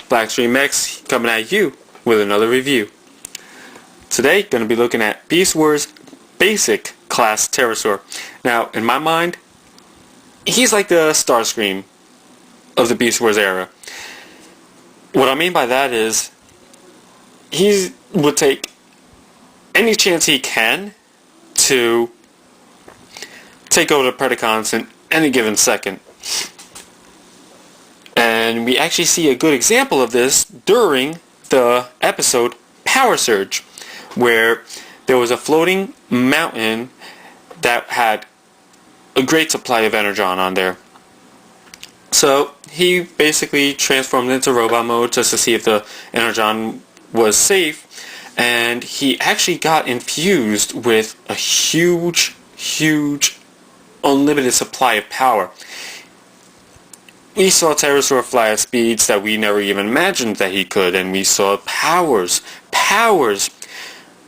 Blackstream X coming at you with another review. Today, going to be looking at Beast Wars Basic Class Terrorsaur. Now, in my mind, he's like the Starscream of the Beast Wars era. What I mean by that is, he would take any chance he can to take over the Predacons in any given second. And we actually see a good example of this during the episode Power Surge, where there was a floating mountain that had a great supply of energon on there. So he basically transformed into robot mode just to see if the energon was safe, and he actually got infused with a huge unlimited supply of power. We saw Terrorsaur fly at speeds that we never even imagined that he could, and we saw powers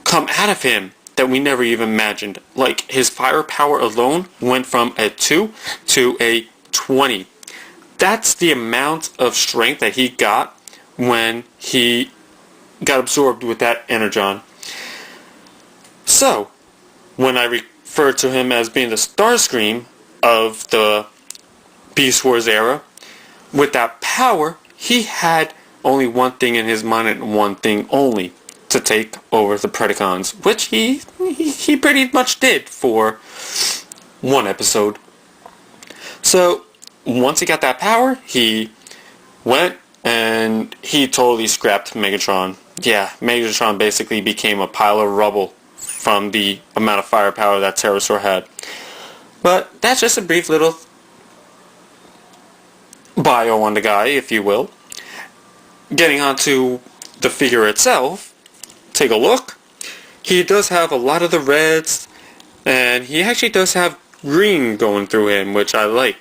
come out of him that we never even imagined. Like, his firepower alone went from a 2 to a 20. That's the amount of strength that he got when he got absorbed with that energon. So, when I refer to him as being the Starscream of the Beast Wars era, with that power, he had only one thing in his mind and one thing only: to take over the Predacons, which he pretty much did for one episode. So once he got that power, he went and he totally scrapped Megatron. Yeah, Megatron basically became a pile of rubble from the amount of firepower that Terrorsaur had. But that's just a brief little bio on the guy, if you will. Getting onto the figure itself, take a look. He does have a lot of the reds, and he actually does have green going through him, which I like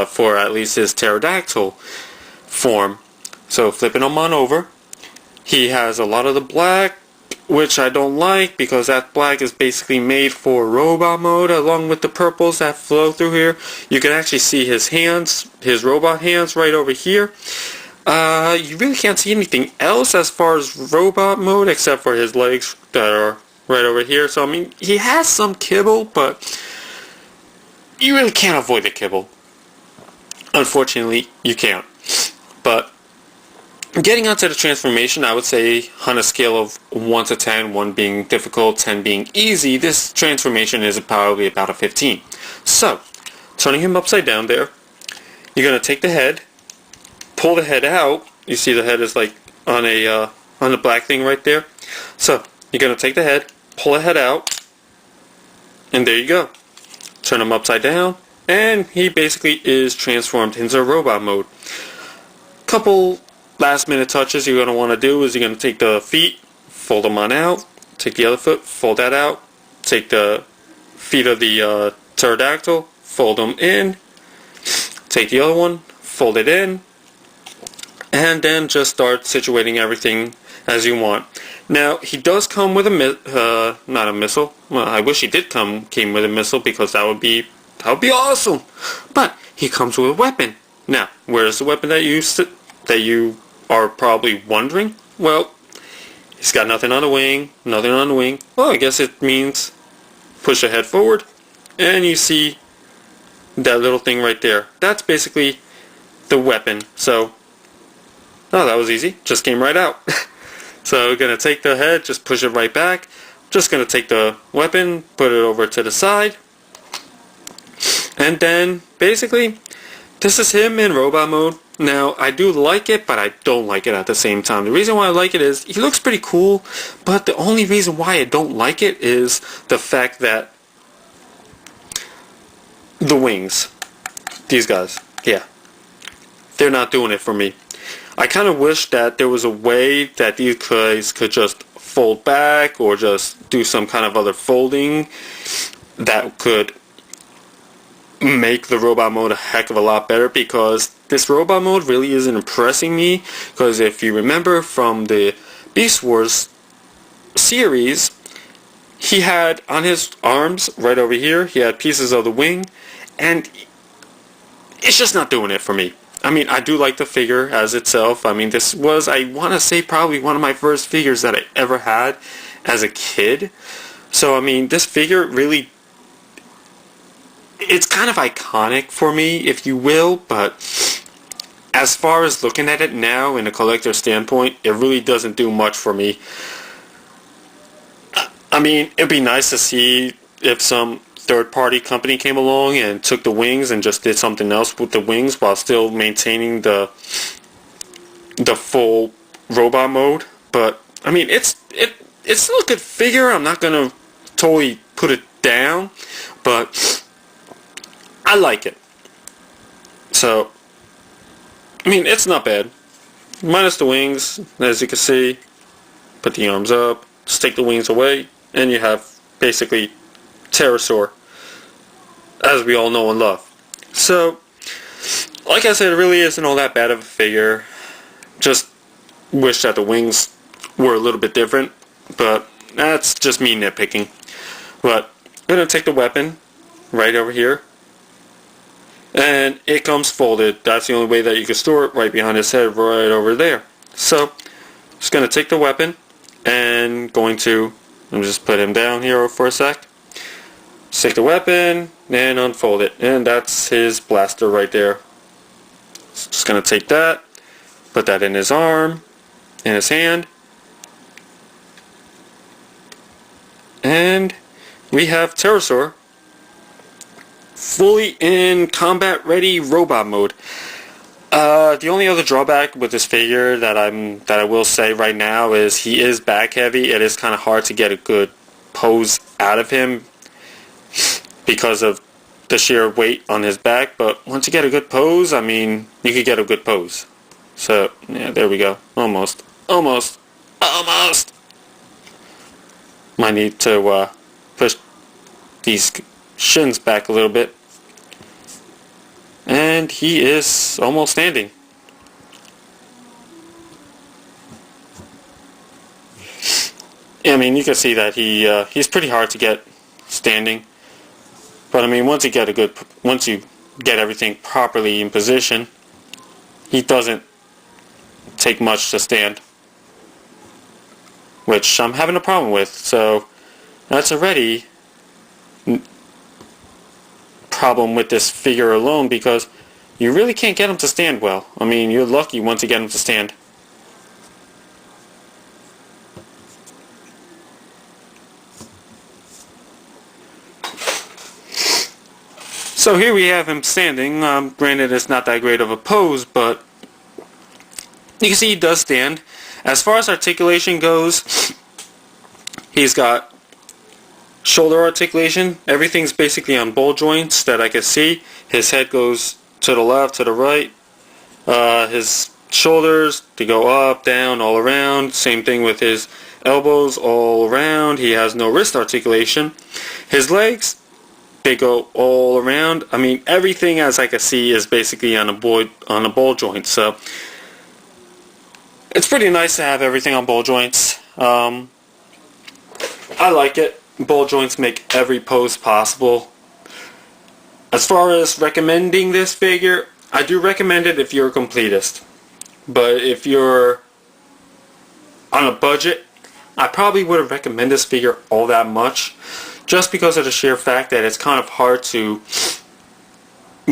for at least his pterodactyl form. So flipping him on over, he has a lot of the black, which I don't like because that black is basically made for robot mode, along with the purples that flow through here. You can actually see his hands, his robot hands right over here. You really can't see anything else as far as robot mode except for his legs that are right over here. So I mean, he has some kibble, but you really can't avoid the kibble. Unfortunately, you can't. But getting onto the transformation, I would say on a scale of 1 to 10, 1 being difficult, 10 being easy, this transformation is probably about a 15. So, turning him upside down there, you're going to take the head, pull the head out. You see the head is like on the black thing right there. So, you're going to take the head, pull the head out, and there you go. Turn him upside down, and he basically is transformed into robot mode. Couple last minute touches you're going to want to do is you're going to take the feet, fold them on out, take the other foot, fold that out, take the feet of the pterodactyl, fold them in, take the other one, fold it in, and then just start situating everything as you want. Now, he does come with not a missile. Well, I wish he came with a missile because that would be awesome. But he comes with a weapon. Now, where's the weapon that you are probably wondering? Well, he's got nothing on the wing, Well, I guess it means push the head forward, and you see that little thing right there. That's basically the weapon. So, oh, that was easy. Just came right out. So, going to take the head, just push it right back. Just going to take the weapon, put it over to the side. And then, basically, this is him in robot mode. Now, I do like it, but I don't like it at the same time. The reason why I like it is, he looks pretty cool, but the only reason why I don't like it is the fact that the wings, these guys, yeah, they're not doing it for me. I kind of wish that there was a way that these guys could just fold back or just do some kind of other folding that could make the robot mode a heck of a lot better, because this robot mode really isn't impressing me. Because if you remember from the Beast Wars series, he had on his arms right over here, he had pieces of the wing, and it's just not doing it for me. I mean, I do like the figure as itself. I mean, this was, I want to say, probably one of my first figures that I ever had as a kid. So, I mean, this figure really, it's kind of iconic for me, if you will, but as far as looking at it now in a collector standpoint, it really doesn't do much for me. I mean, it'd be nice to see if some third-party company came along and took the wings and just did something else with the wings while still maintaining the full robot mode. But I mean, it's still a good figure. I'm not gonna totally put it down, but I like it. So I mean, it's not bad. Minus the wings, as you can see. Put the arms up, just take the wings away, and you have basically Terrorsaur, as we all know and love. So, like I said, it really isn't all that bad of a figure. Just wish that the wings were a little bit different, but that's just me nitpicking. But I'm going to take the weapon right over here, and it comes folded. That's the only way that you can store it, right behind his head, right over there. So, just going to take the weapon, and going to, let me just put him down here for a sec. Take the weapon and unfold it, and that's his blaster right there. Just gonna take that, put that in his arm, in his hand, and we have Terrorsaur fully in combat ready robot mode. The only other drawback with this figure that I will say right now is he is back heavy. It is kind of hard to get a good pose out of him because of the sheer weight on his back, but once you get a good pose, I mean, you could get a good pose. So, yeah, there we go. Almost. Might need to push these shins back a little bit. And he is almost standing. I mean, you can see that he's pretty hard to get standing. But I mean, once you get everything properly in position, he doesn't take much to stand, which I'm having a problem with. So that's already problem with this figure alone, because you really can't get him to stand well. I mean, you're lucky once you get him to stand. So here we have him standing. Granted, it's not that great of a pose, but you can see he does stand. As far as articulation goes, he's got shoulder articulation. Everything's basically on ball joints that I can see. His head goes to the left, to the right. His shoulders, they go up, down, all around. Same thing with his elbows, all around. He has no wrist articulation. His legs, they go all around. I mean, everything as I can see is basically on a ball joint. So it's pretty nice to have everything on ball joints. I like it. Ball joints make every pose possible. As far as recommending this figure, I do recommend it if you're a completist. But if you're on a budget, I probably wouldn't recommend this figure all that much, just because of the sheer fact that it's kind of hard to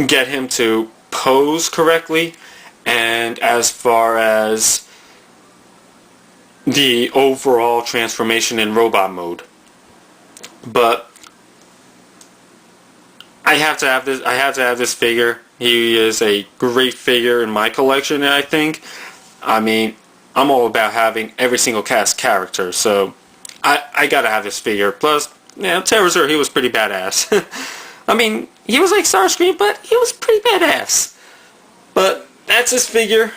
get him to pose correctly, and as far as the overall transformation in robot mode. But I have to have this figure. He is a great figure in my collection, I think. I mean, I'm all about having every single cast character, so I gotta have this figure. Plus, yeah, Terrorsaur, he was pretty badass. I mean, he was like Starscream, but he was pretty badass. But that's his figure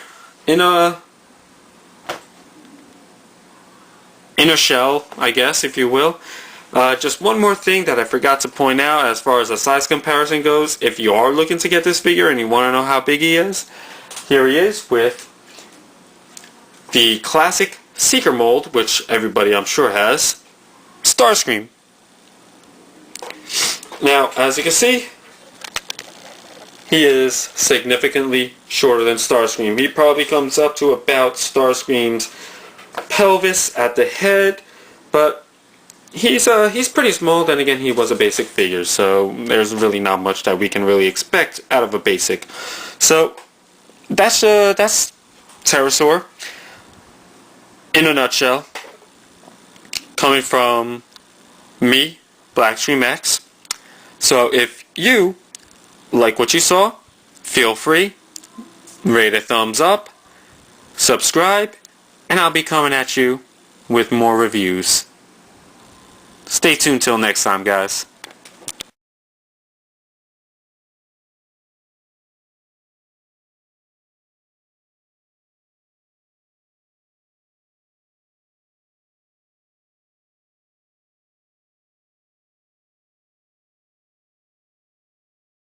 in a shell, I guess, if you will. Just one more thing that I forgot to point out as far as the size comparison goes. If you are looking to get this figure and you want to know how big he is, here he is with the classic Seeker mold, which everybody I'm sure has, Starscream. Now, as you can see, he is significantly shorter than Starscream. He probably comes up to about Starscream's pelvis at the head, but he's pretty small. Then again, he was a basic figure, so there's really not much that we can really expect out of a basic. So that's Terrorsaur in a nutshell, coming from me, Blackstream X. So if you like what you saw, feel free, rate a thumbs up, subscribe, and I'll be coming at you with more reviews. Stay tuned till next time, guys.